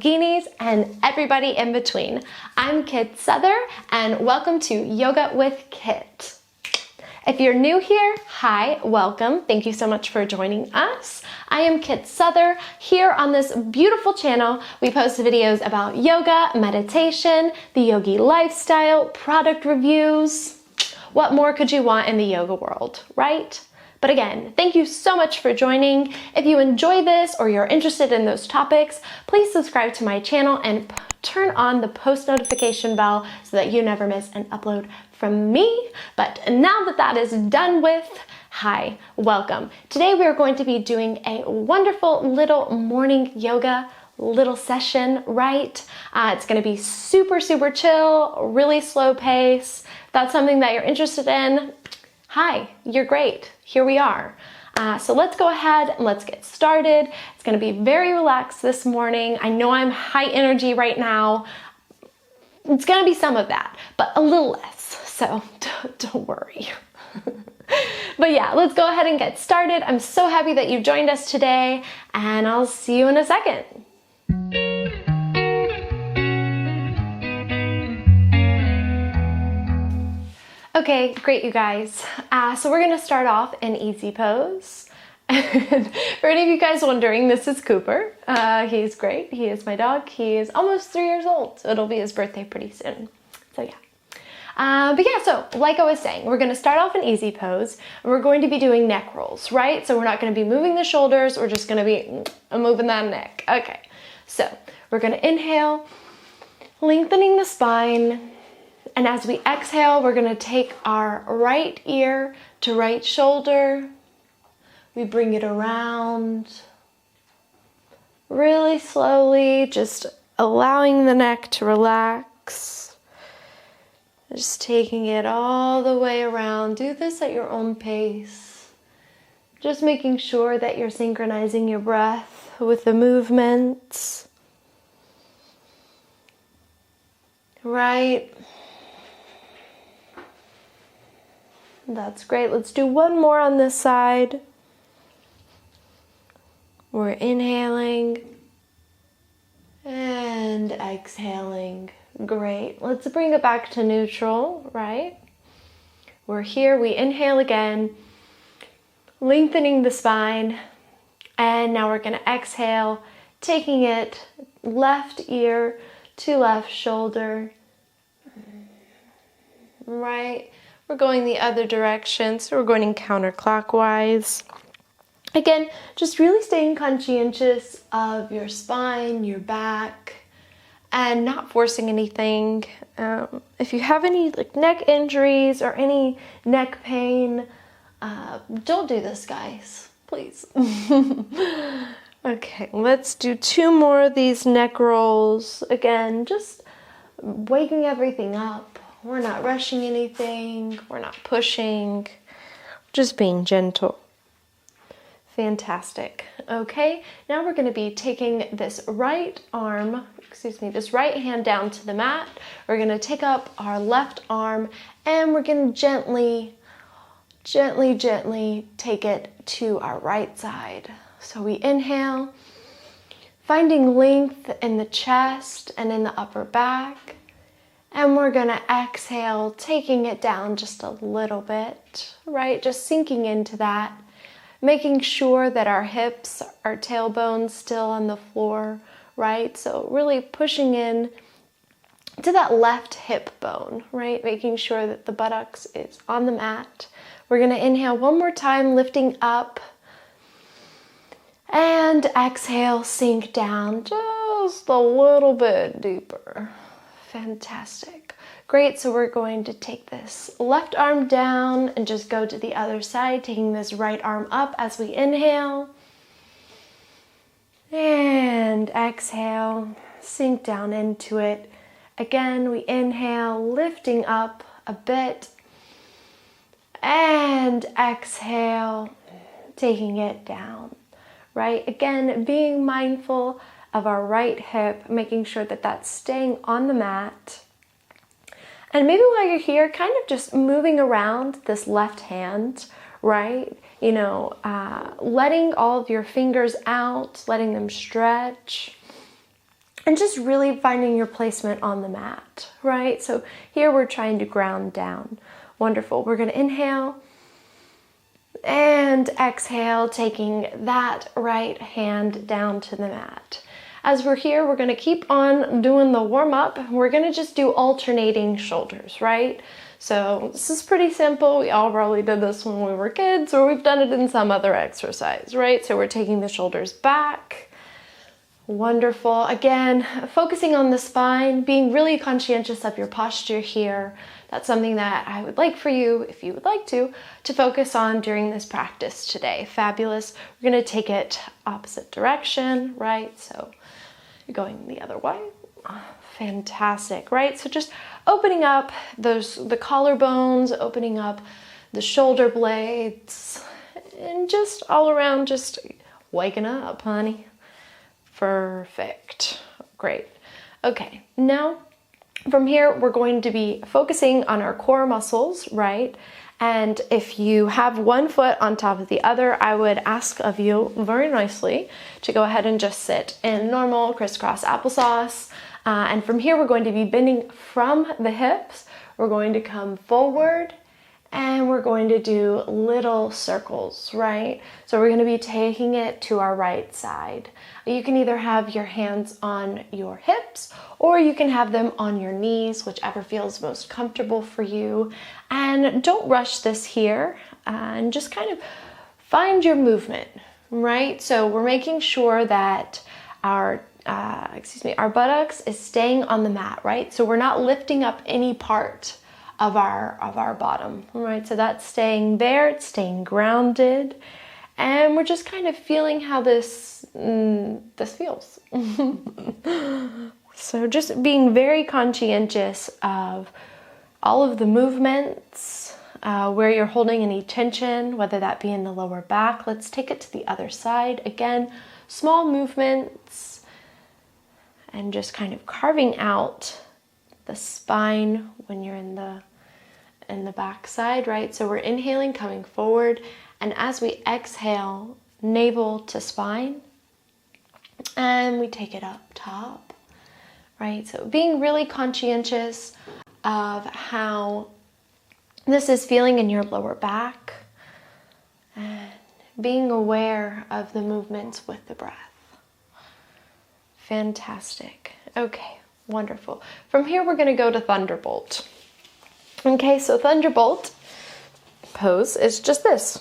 yoginis, and everybody in between. I'm Kit Souther, and welcome to Yoga with Kit. If you're new here, hi, welcome. Thank you so much for joining us. I am Kit Souther. Here on this beautiful channel, we post videos about yoga, meditation, the yogi lifestyle, product reviews. What more could you want in the yoga world, right? But again, thank you so much for joining. If you enjoy this or you're interested in those topics, please subscribe to my channel and turn on the post notification bell so that you never miss an upload from me. But now that that is done with, hi, welcome. Today we are going to be doing a wonderful little morning yoga little session, right? It's gonna be super chill, really slow pace. If that's something that you're interested in, hi, you're great. Here we are. So let's go ahead and let's get started. It's gonna be very relaxed this morning. I know I'm high energy right now. It's gonna be some of that, but a little less, so don't worry. But yeah, let's go ahead and get started. I'm so happy that you joined us today, and I'll see you in a second. Okay, great, you guys. So we're gonna start off in easy pose. And for any of you guys wondering, this is Cooper. He's great. He is my dog. He is almost 3 years old, so it'll be his birthday pretty soon. So yeah. But yeah, so like I was saying, we're gonna start off in easy pose. And we're going to be doing neck rolls, right? So we're not gonna be moving the shoulders. We're just gonna be moving that neck. Okay, so we're gonna inhale, lengthening the spine. And as we exhale, we're gonna take our right ear to right shoulder. We bring it around really slowly, just allowing the neck to relax. Just taking it all the way around. Do this at your own pace. Just making sure that you're synchronizing your breath with the movements. Right. That's great. Let's do one more on this side. We're inhaling and exhaling. Great. Let's bring it back to neutral, right? We're here. We inhale again, lengthening the spine. And now we're going to exhale, taking it left ear to left shoulder. Right. We're going the other direction, so we're going counterclockwise. Again, just really staying conscientious of your spine, your back, and not forcing anything. If you have any neck injuries or any neck pain, don't do this, guys, please. Okay, let's do 2 more of these neck rolls. Again, just waking everything up. We're not rushing anything. We're not pushing. Just being gentle. Fantastic. Okay, now we're going to be taking this right hand down to the mat. We're going to take up our left arm and we're going to gently take it to our right side. So we inhale, finding length in the chest and in the upper back. And we're gonna exhale, taking it down just a little bit, right? Just sinking into that, making sure that our hips, our tailbone's still on the floor, right? So really pushing in to that left hip bone, right? Making sure that the buttocks is on the mat. We're gonna inhale one more time, lifting up. And exhale, sink down just a little bit deeper. Fantastic. Great, so we're going to take this left arm down and just go to the other side, taking this right arm up as we inhale. And exhale, sink down into it. Again, we inhale, lifting up a bit. And exhale, taking it down, right? Again, being mindful of our right hip, making sure that that's staying on the mat. And maybe while you're here, kind of just moving around this left hand, right? Letting all of your fingers out, letting them stretch. and just really finding your placement on the mat, right? So here we're trying to ground down. Wonderful. We're going to inhale and exhale, taking that right hand down to the mat. As we're here, we're going to keep on doing the warm-up. We're going to just do alternating shoulders, right? So this is pretty simple. We all probably did this when we were kids, or we've done it in some other exercise, right? So we're taking the shoulders back. Wonderful. Again, focusing on the spine, being really conscientious of your posture here. That's something that I would like for you, if you would like to focus on during this practice today. Fabulous. We're going to take it opposite direction, right? So you're going the other way. Fantastic, right? So just opening up the collarbones, opening up the shoulder blades, and just all around, just waking up, honey. Perfect. Great. Okay, now from here, we're going to be focusing on our core muscles, right? And if you have one foot on top of the other, I would ask of you very nicely to go ahead and just sit in normal crisscross applesauce. And from here, we're going to be bending from the hips. We're going to come forward and we're going to do little circles, right? So we're going to be taking it to our right side. You can either have your hands on your hips or you can have them on your knees, whichever feels most comfortable for you. And don't rush this here, and just kind of find your movement, right? So we're making sure that our buttocks is staying on the mat, right? So we're not lifting up any part of our bottom, right? So that's staying there, it's staying grounded, and we're just kind of feeling how this feels. So just being very conscientious of all of the movements, where you're holding any tension, whether that be in the lower back. Let's take it to the other side. Again, small movements, and just kind of carving out the spine when you're in the back side, right? So we're inhaling, coming forward, and as we exhale, navel to spine, and we take it up top, right? So being really conscientious of how this is feeling in your lower back, and being aware of the movements with the breath. Fantastic. Okay, wonderful. From here, we're going to go to Thunderbolt. Okay, so Thunderbolt pose is just this,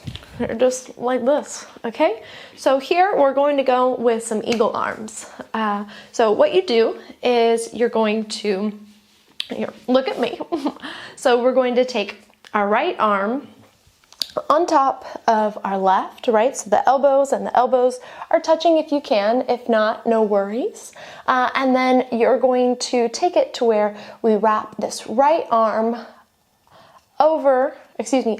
just like this, okay? So here we're going to go with some eagle arms. So what you do is you're going to, here, look at me. So we're going to take our right arm on top of our left, right? So the elbows are touching if you can. If not, no worries. And then you're going to take it to where we wrap this right arm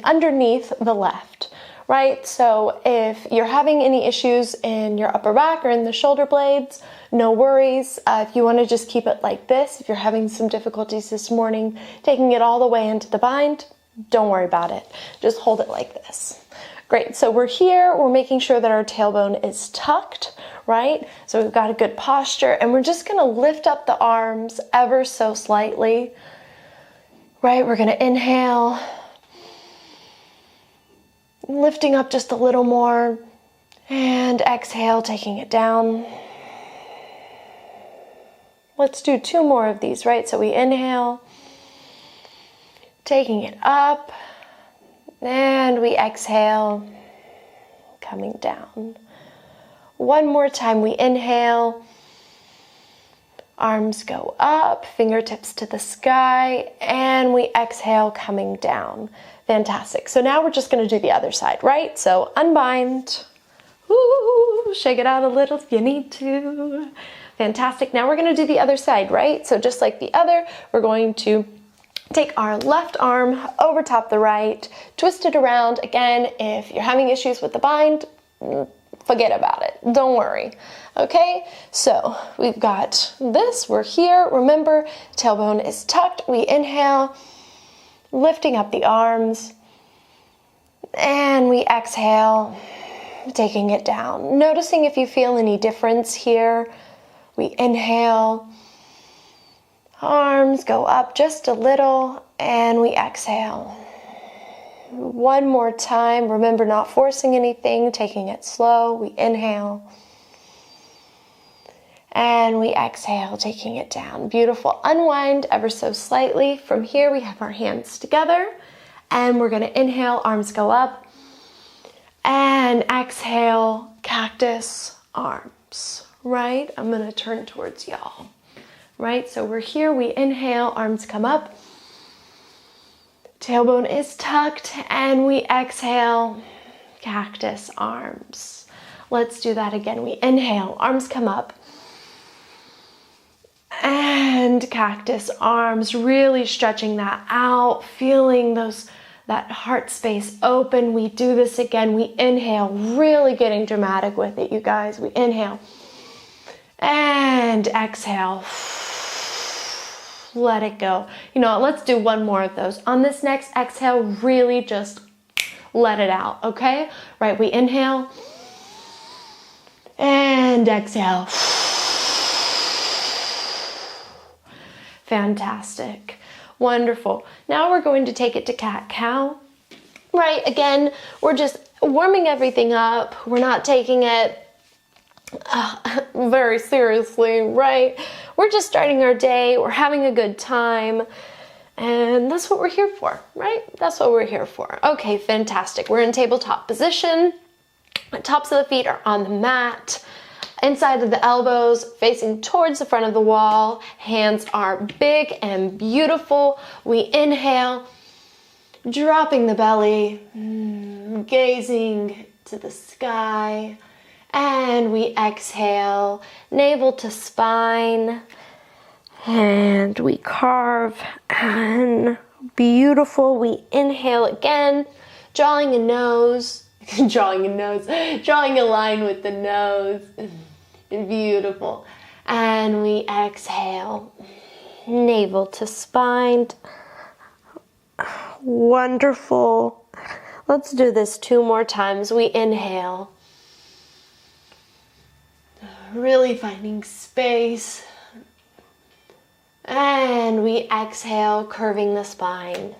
underneath the left, right? So if you're having any issues in your upper back or in the shoulder blades, no worries. If you want to just keep it like this, if you're having some difficulties this morning, taking it all the way into the bind, don't worry about it. Just hold it like this. Great, so we're here, we're making sure that our tailbone is tucked, right? So we've got a good posture, and we're just gonna lift up the arms ever so slightly, right? We're gonna inhale, lifting up just a little more, and exhale, taking it down. Let's do 2 more of these, right? So we inhale, taking it up, and we exhale, coming down. 1 more time, we inhale, arms go up, fingertips to the sky, and we exhale, coming down. Fantastic. So now we're just going to do the other side, right? So unbind, ooh, shake it out a little if you need to. Fantastic. Now we're going to do the other side, right? So just like the other, we're going to take our left arm over top the right, twist it around. Again, if you're having issues with the bind, forget about it. Don't worry. Okay, so we've got this. We're here. Remember, tailbone is tucked. We inhale, lifting up the arms, and we exhale, taking it down. Noticing if you feel any difference here. We inhale, arms go up just a little, and we exhale. One more time. Remember, not forcing anything, taking it slow. We inhale. And we exhale, taking it down. Beautiful. Unwind ever so slightly. From here, we have our hands together. And we're going to inhale, arms go up. And exhale, cactus arms. Right? I'm going to turn towards y'all. Right? So we're here. We inhale, arms come up. Tailbone is tucked. And we exhale, cactus arms. Let's do that again. We inhale, arms come up. And cactus arms, really stretching that out, feeling that heart space open. We do this again. We inhale, really getting dramatic with it, you guys. We inhale and exhale. Let it go. You know, let's do one more of those. On this next exhale, really just let it out, okay? Right, we inhale and exhale. Fantastic. Wonderful. Now we're going to take it to cat-cow. Right, again, we're just warming everything up. We're not taking it very seriously, right? We're just starting our day. We're having a good time. And that's what we're here for, right? That's what we're here for. Okay, fantastic. We're in tabletop position. The tops of the feet are on the mat. Inside of the elbows, facing towards the front of the wall. Hands are big and beautiful. We inhale, dropping the belly, gazing to the sky. And we exhale, navel to spine. And we carve, and beautiful. We inhale again, drawing a nose, drawing a line with the nose. Beautiful. And we exhale, navel to spine. Wonderful. Let's do this 2 more times. We inhale, really finding space. And we exhale, curving the spine.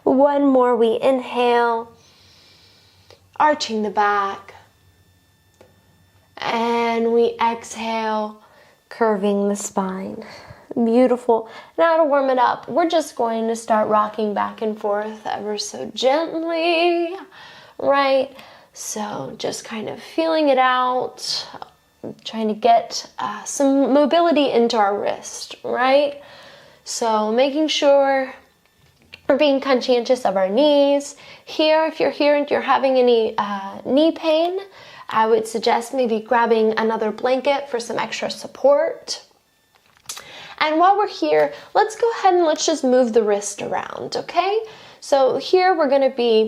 One more, we inhale, arching the back. And we exhale, curving the spine. Beautiful. Now to warm it up, we're just going to start rocking back and forth ever so gently, right? So just kind of feeling it out, trying to get some mobility into our wrist, right? So making sure we're being conscientious of our knees. Here, if you're here and you're having any knee pain, I would suggest maybe grabbing another blanket for some extra support. And while we're here, let's go ahead and let's just move the wrist around, okay? So here we're gonna be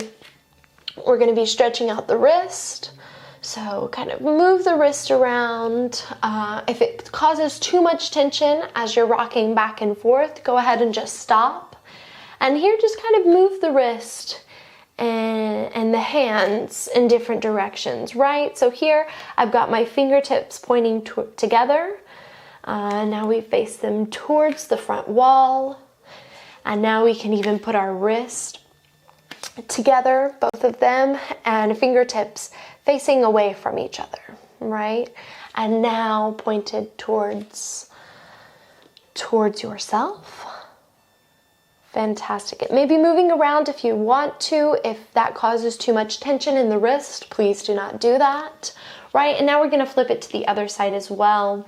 stretching out the wrist. So kind of move the wrist around. If it causes too much tension as you're rocking back and forth, go ahead and just stop. And here just kind of move the wrist and the hands in different directions, right? So here I've got my fingertips pointing together. Now we face them towards the front wall. And now we can even put our wrist together, both of them, and fingertips facing away from each other, right? And now pointed towards yourself. Fantastic. It may be moving around if you want to. If that causes too much tension in the wrist, please do not do that, right? And now we're going to flip it to the other side as well.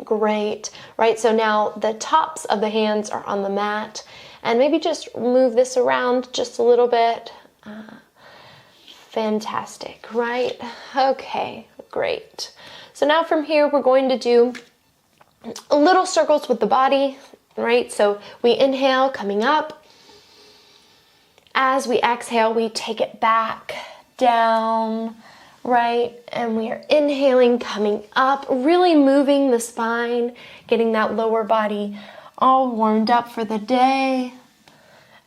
Great, right? So now the tops of the hands are on the mat, and maybe just move this around just a little bit. Fantastic, right? Okay, great. So now from here, we're going to do little circles with the body, right? So we inhale, coming up. As we exhale, we take it back, down, right? And we are inhaling, coming up, really moving the spine, getting that lower body all warmed up for the day.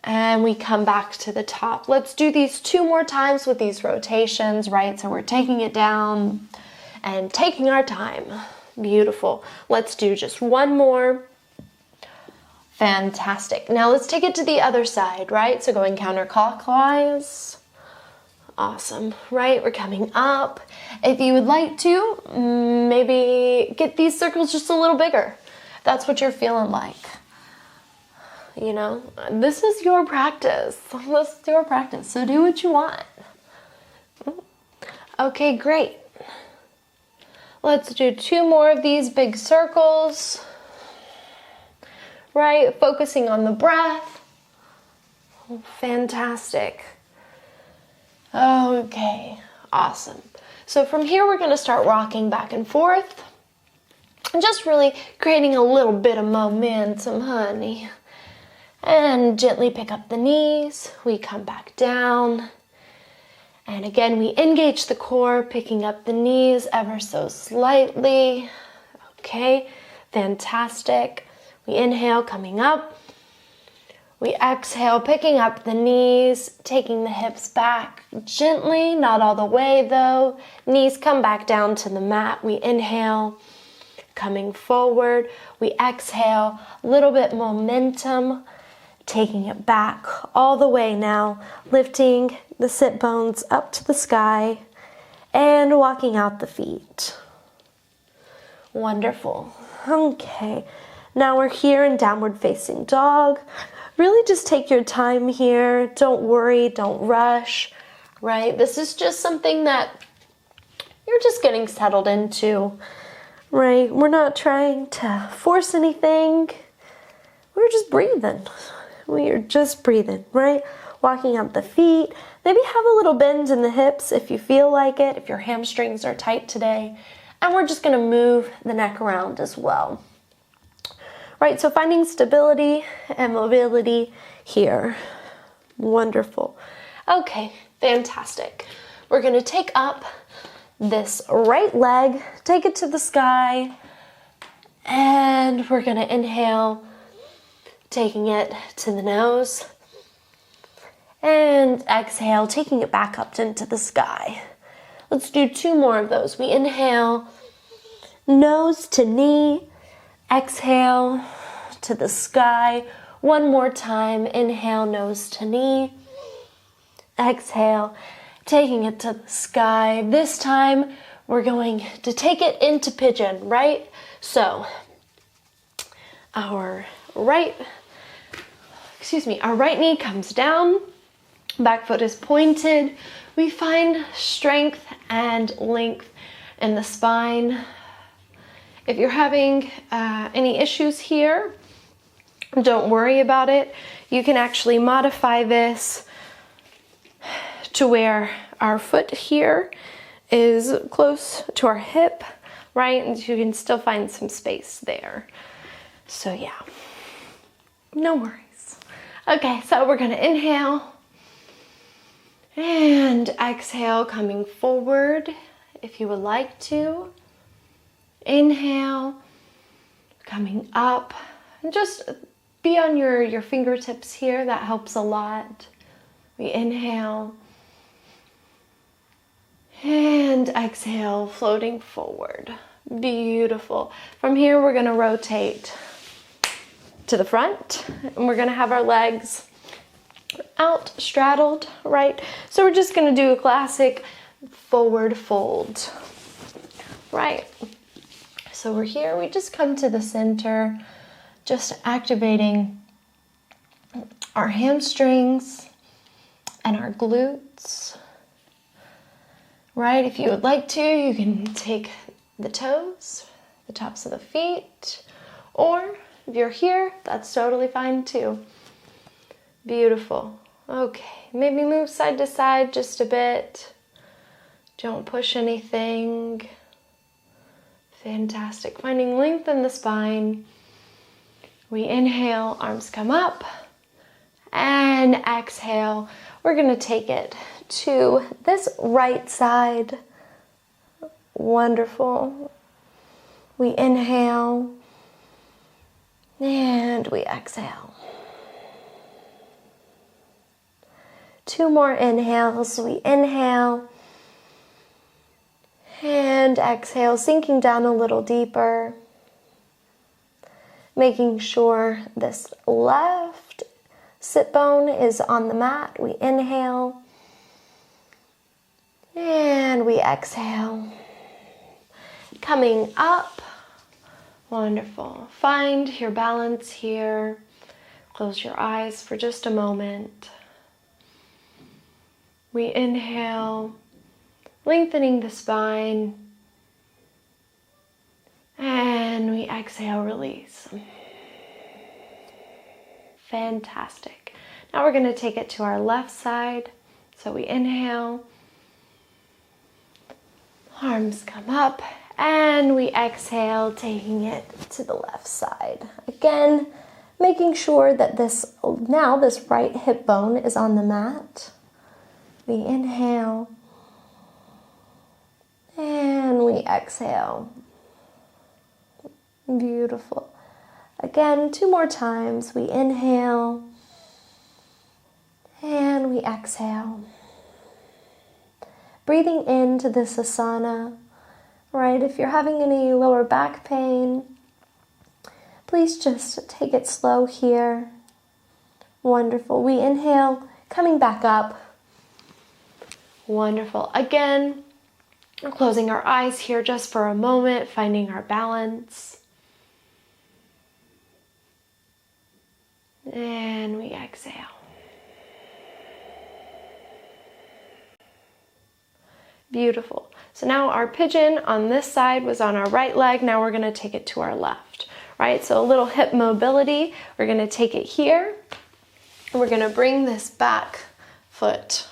and we come back to the top. Let's do these 2 more times with these rotations, right? So we're taking it down and taking our time. Beautiful. Let's do just 1 more. Fantastic. Now let's take it to the other side, right? So going counterclockwise. Awesome, right? We're coming up. If you would like to, maybe get these circles just a little bigger. That's what you're feeling like. You know, this is your practice. This is your practice, so do what you want. Okay, great. Let's do 2 more of these big circles. Right, focusing on the breath. Fantastic. Okay, awesome. So from here, we're gonna start rocking back and forth. And just really creating a little bit of momentum, honey. And gently pick up the knees. We come back down. And again, we engage the core, picking up the knees ever so slightly. Okay, fantastic. We inhale, coming up. We exhale, picking up the knees, taking the hips back gently, not all the way though. Knees come back down to the mat. We inhale, coming forward. We exhale, a little bit momentum, taking it back all the way now, lifting the sit bones up to the sky and walking out the feet. Wonderful. Okay. Now we're here in downward facing dog. Really just take your time here. Don't worry, don't rush, right? This is just something that you're just getting settled into, right? We're not trying to force anything. We're just breathing. We are just breathing, right? Walking out the feet. Maybe have a little bend in the hips if you feel like it, if your hamstrings are tight today. And we're just gonna move the neck around as well. Right, so finding stability and mobility here. Wonderful. Okay, fantastic. We're gonna take up this right leg, take it to the sky, and we're gonna inhale, taking it to the nose, and exhale, taking it back up into the sky. Let's do 2 more of those. We inhale, nose to knee, exhale to the sky. 1 more time. Inhale, nose to knee. Exhale, taking it to the sky. This time, we're going to take it into pigeon, right? So, our right knee comes down. Back foot is pointed. We find strength and length in the spine. If you're having any issues here, don't worry about it. You can actually modify this to where our foot here is close to our hip, right? And you can still find some space there. So yeah, no worries. Okay, so we're gonna inhale and exhale, coming forward if you would like to. Inhale, coming up, and just be on your fingertips here. That helps a lot. We inhale and exhale, floating forward. Beautiful. From here, we're gonna rotate to the front, and we're gonna have our legs out, straddled, right? So we're just gonna do a classic forward fold, right? So we're here, we just come to the center, just activating our hamstrings and our glutes, right? If you would like to, you can take the toes, the tops of the feet, or if you're here, that's totally fine too. Beautiful. Okay, maybe move side to side just a bit. Don't push anything. Fantastic. Finding length in the spine. We inhale, arms come up, and exhale. We're gonna take it to this right side. Wonderful. We inhale, and we exhale. 2 more inhales. We inhale and exhale, sinking down a little deeper, making sure this left sit bone is on the mat. We inhale and we exhale. Coming up. Wonderful. Find your balance here. Close your eyes for just a moment. We inhale, lengthening the spine. And we exhale, release. Fantastic. Now we're going to take it to our left side. So we inhale. Arms come up. And we exhale, taking it to the left side. Again, making sure that this right hip bone is on the mat. We inhale. And we exhale. Beautiful. Again, 2 more times. We inhale. And we exhale. Breathing into this asana. Right, if you're having any lower back pain, please just take it slow here. Wonderful. We inhale, coming back up. Wonderful. Again, we're closing our eyes here just for a moment, finding our balance. And we exhale. Beautiful. So now our pigeon on this side was on our right leg. Now we're going to take it to our left, right? So a little hip mobility. We're going to take it here. And we're going to bring this back foot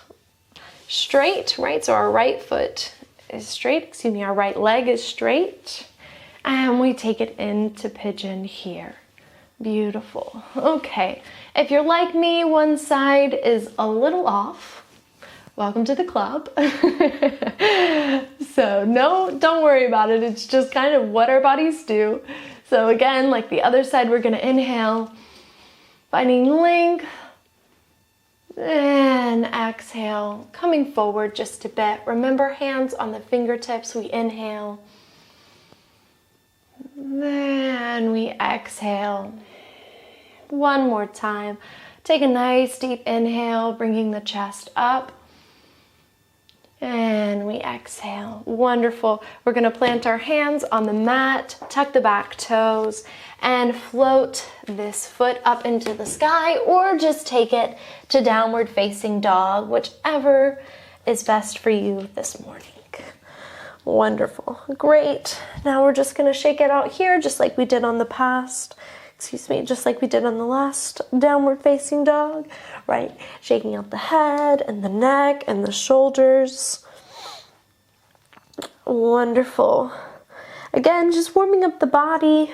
straight, right? So our right foot is straight, our right leg is straight. And we take it into pigeon here. Beautiful. Okay. If you're like me, one side is a little off. Welcome to the club. So no, don't worry about it. It's just kind of what our bodies do. So again, like the other side, we're going to inhale, finding length, and exhale, coming forward just a bit. Remember, hands on the fingertips. We inhale, then we exhale. One more time. Take a nice deep inhale, bringing the chest up. And we exhale. Wonderful. We're going to plant our hands on the mat, tuck the back toes, and float this foot up into the sky, or just take it to downward facing dog, whichever is best for you this morning. Wonderful. Great. Now we're just going to shake it out here, just like we did on the just like we did on the last downward facing dog, right? Shaking out the head and the neck and the shoulders. Wonderful. Again, just warming up the body,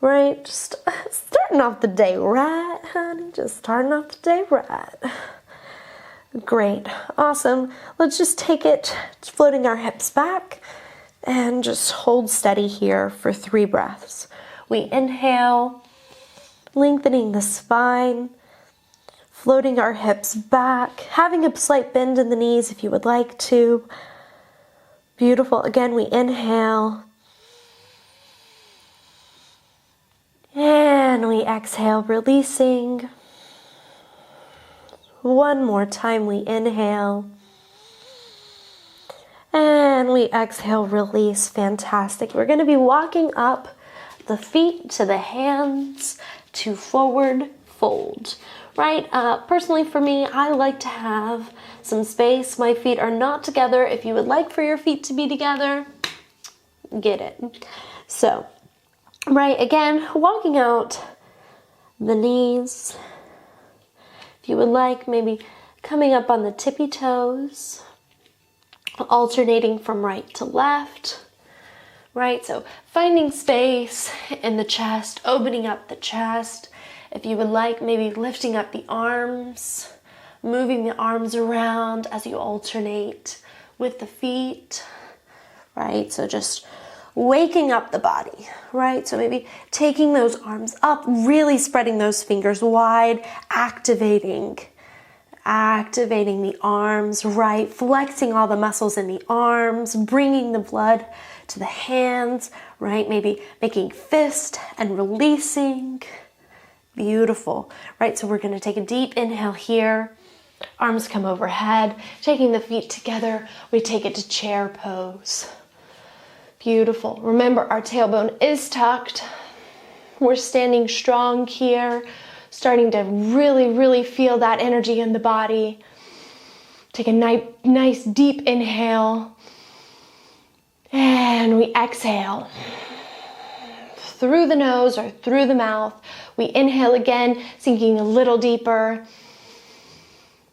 right? Just starting off the day right, honey. Just starting off the day right. Great. Awesome. Let's just take it, floating our hips back, and just hold steady here for 3 breaths. We inhale, lengthening the spine, floating our hips back, having a slight bend in the knees if you would like to. Beautiful. Again, we inhale. And we exhale, releasing. One more time, we inhale. And we exhale, release. Fantastic. We're going to be walking up the feet to the hands to forward fold, right? Personally for me, I like to have some space. My feet are not together. If you would like for your feet to be together, get it. So, right, again, walking out the knees. If you would like, maybe coming up on the tippy toes, alternating from right to left. Right, so finding space in the chest, opening up the chest. If you would like, maybe lifting up the arms, moving the arms around as you alternate with the feet, right? So just waking up the body, right? So maybe taking those arms up, really spreading those fingers wide, activating activating the arms, right? Flexing all the muscles in the arms, bringing the blood to the hands, right? Maybe making fist and releasing. Beautiful, right? So we're going to take a deep inhale here. Arms come overhead, taking the feet together. We take it to chair pose. Beautiful. Remember, our tailbone is tucked. We're standing strong here, starting to really, really feel that energy in the body. Take a nice deep inhale. And we exhale through the nose or through the mouth. We inhale again, sinking a little deeper.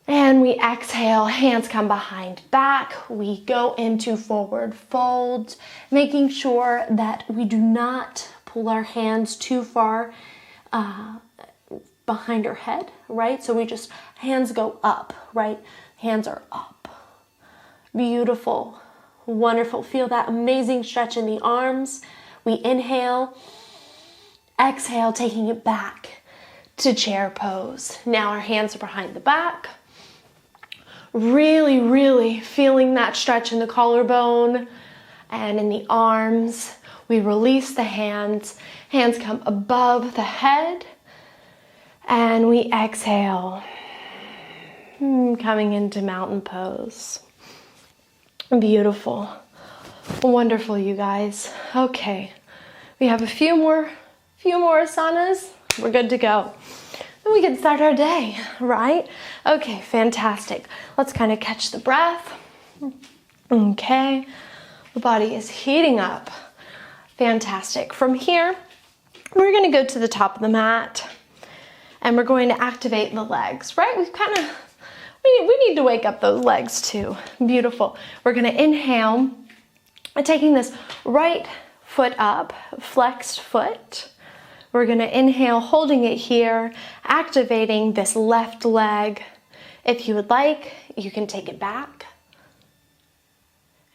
And we exhale, hands come behind back. We go into forward fold, making sure that we do not pull our hands too far behind our head, right? So we just, hands go up, right? Hands are up. Beautiful, wonderful. Feel that amazing stretch in the arms. We inhale, exhale, taking it back to chair pose. Now our hands are behind the back. Really, really feeling that stretch in the collarbone and in the arms. We release the hands. Hands come above the head. And we exhale. Coming into mountain pose. Beautiful. Wonderful, you guys. Okay. We have a few more asanas. We're good to go. Then we can start our day, right? Okay, fantastic. Let's kind of catch the breath. Okay. The body is heating up. Fantastic. From here, we're going to go to the top of the mat and we're going to activate the legs, right? We need to wake up those legs too. Beautiful. We're going to inhale, taking this right foot up, flexed foot. We're going to inhale, holding it here, activating this left leg. If you would like, you can take it back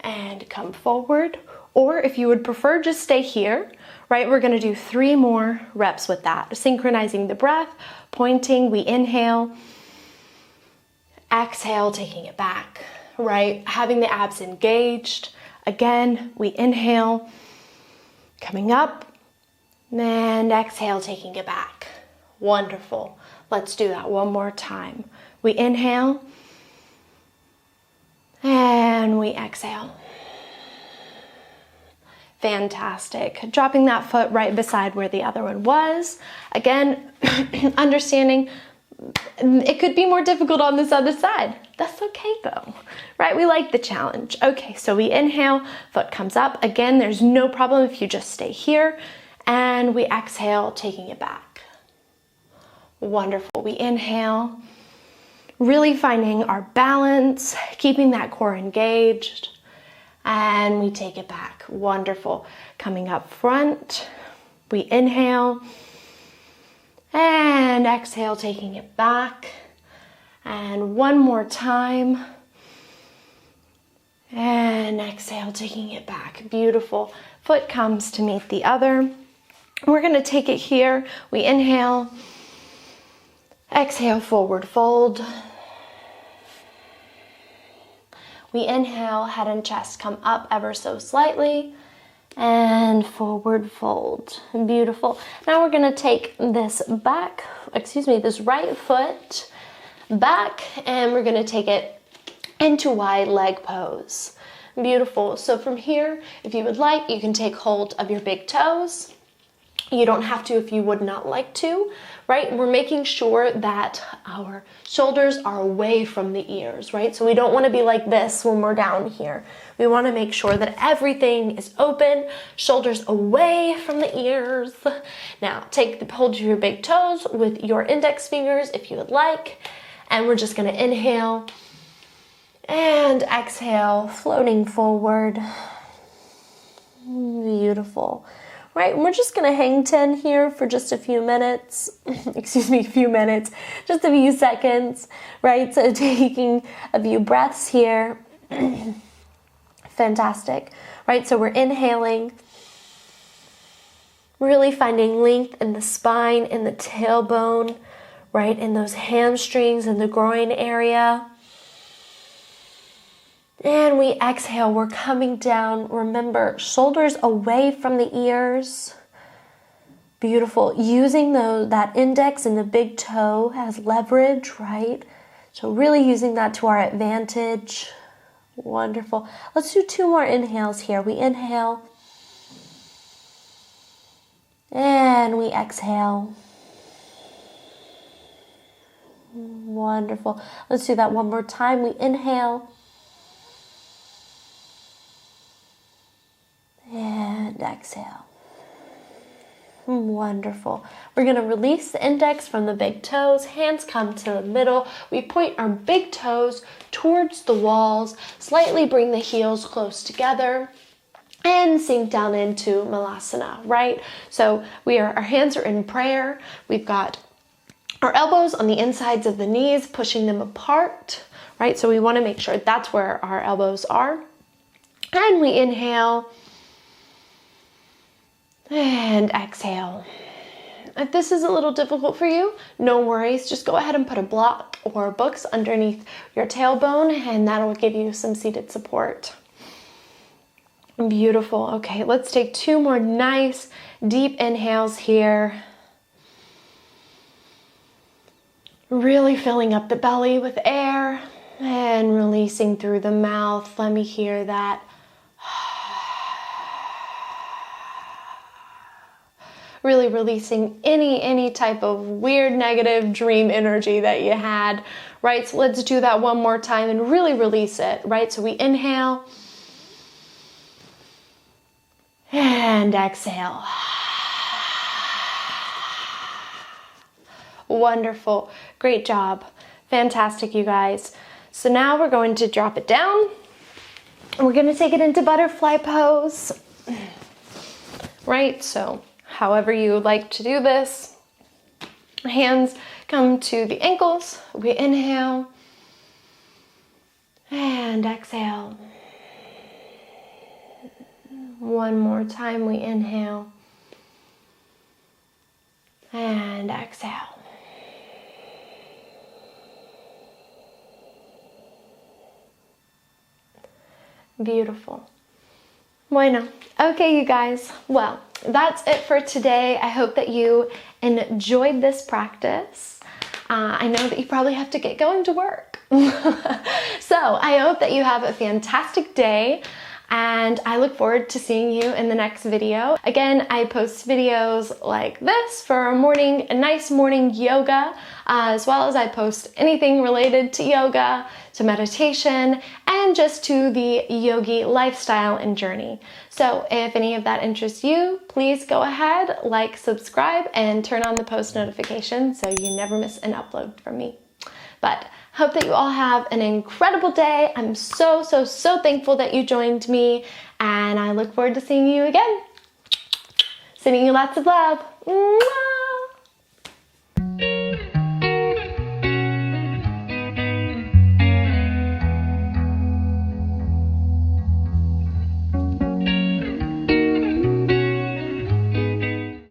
and come forward. Or if you would prefer, just stay here, right? We're going to do 3 more reps with that. Synchronizing the breath, pointing, we inhale, exhale, taking it back, right? Having the abs engaged. Again, we inhale, coming up, and exhale, taking it back. Wonderful. Let's do that one more time. We inhale, and we exhale. Fantastic. Dropping that foot right beside where the other one was. Again, understanding it could be more difficult on this other side. That's okay though, right? We like the challenge. Okay, so we inhale, foot comes up. Again, there's no problem if you just stay here. And we exhale, taking it back. Wonderful. We inhale, really finding our balance, keeping that core engaged. And we take it back. Wonderful. Coming up front, we inhale and exhale, taking it back. And one more time. And exhale, taking it back. Beautiful. Foot comes to meet the other. We're going to take it here. We inhale, exhale, forward fold. We inhale, head and chest come up ever so slightly, and forward fold. Beautiful. Now we're going to take this this right foot back, and we're going to take it into wide leg pose. Beautiful. So from here, if you would like, you can take hold of your big toes. You don't have to if you would not like to, right? We're making sure that our shoulders are away from the ears, right? So we don't want to be like this when we're down here. We want to make sure that everything is open, shoulders away from the ears. Now, hold your big toes with your index fingers if you would like, and we're just going to inhale and exhale, floating forward. Beautiful. Right, and we're just going to hang 10 here for just a few minutes, just a few seconds, right? So taking a few breaths here. Fantastic, right? So we're inhaling, really finding length in the spine, in the tailbone, right in those hamstrings and the groin area. And we exhale, we're coming down. Remember, shoulders away from the ears. Beautiful. Using that index and the big toe as leverage, right? So really using that to our advantage. Wonderful. Let's do 2 more inhales here. We inhale. And we exhale. Wonderful. Let's do that one more time. We inhale. And exhale. Wonderful. We're going to release the index from the big toes. Hands come to the middle. We point our big toes towards the walls. Slightly bring the heels close together. And sink down into Malasana, right? So our hands are in prayer. We've got our elbows on the insides of the knees, pushing them apart, right? So we want to make sure that's where our elbows are. And we inhale. And exhale. If this is a little difficult for you, no worries. Just go ahead and put a block or books underneath your tailbone, and that'll give you some seated support. Beautiful. Okay, let's take 2 more nice deep inhales here. Really filling up the belly with air and releasing through the mouth. Let me hear that. Really releasing any type of weird negative dream energy that you had, right? So let's do that one more time and really release it, right? So we inhale and exhale. Wonderful. Great job. Fantastic, you guys. So now we're going to drop it down and we're going to take it into butterfly pose, right? So however you would like to do this. Hands come to the ankles. We inhale and exhale. One more time, we inhale and exhale. Beautiful. Bueno. Okay, you guys. Well, that's it for today. I hope that you enjoyed this practice. I know that you probably have to get going to work. So I hope that you have a fantastic day, and I look forward to seeing you in the next video. Again, I post videos like this for a nice morning yoga, as well as I post anything related to yoga, to meditation, and just to the yogi lifestyle and journey. So if any of that interests you, please go ahead, like, subscribe, and turn on the post notifications so you never miss an upload from me. But hope that you all have an incredible day. I'm so thankful that you joined me, and I look forward to seeing you again. Sending you lots of love. Mwah!